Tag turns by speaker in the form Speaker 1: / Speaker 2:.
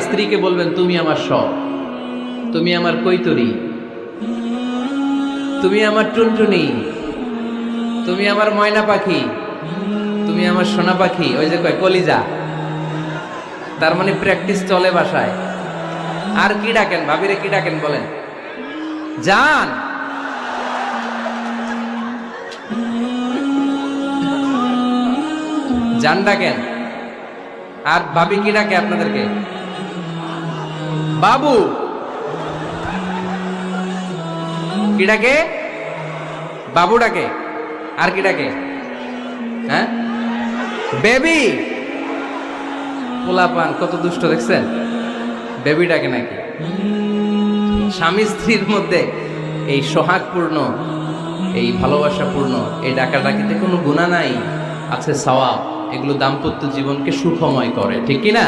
Speaker 1: স্ত্রীকে বলবেন তুমি আমার সব, তুমি আমার কৈতরি, তুমি আমার টুনটুনি, তুমি আমার ময়না পাখি, তুমি আমার সোনা পাখি। ওই যে কয় কলিজা, তার মানে প্র্যাকটিস চলে বাসায়। আর কি ডাকেন ভাবিরে, কি ডাকেন বলেন? জান। জান ডাকেন। আর ভাবি কি ডাকে আপনাদেরকে? বাবু। কি ডাকে? বাবু ডাকে। আর কি ডাকে? হ্যাঁ, বেবি। পোলাপান কত দুষ্ট দেখছেন, বেবি ডাকে নাকি? স্বামী স্ত্রীর মধ্যে এই সোহাগপূর্ণ, এই ভালোবাসাপূর্ণ এই ডাকাডাকিতে কোনো গুনাহ নাই, আছে সওয়াব। এগুলো দাম্পত্য জীবনকে সুখময় করে, ঠিক কি না?